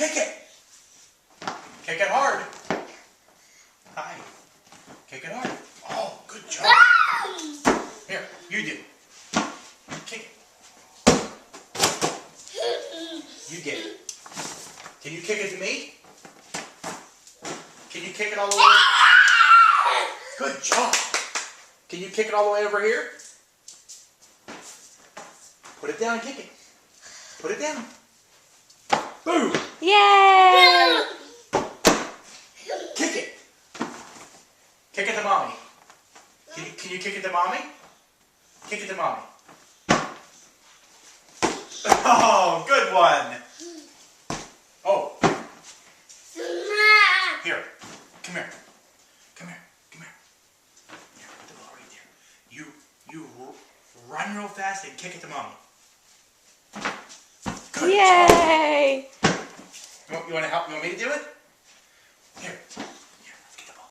Kick it. Kick it hard. Hi. Kick it hard. Oh, good job. Here, you do. Kick it. You get it. Can you kick it to me? Can you kick it all the way? Good job. Can you kick it all the way over here? Put it down and kick it. Put it down. Boom. Yay! Kick it. Kick it to mommy. Can you kick it to mommy? Kick it to mommy. Oh, good one. Oh. Here. Come here. Come here. Come here. Here, put the ball right there. You run real fast and kick it to mommy. Good job. Yay! You want to help? You want me to do it?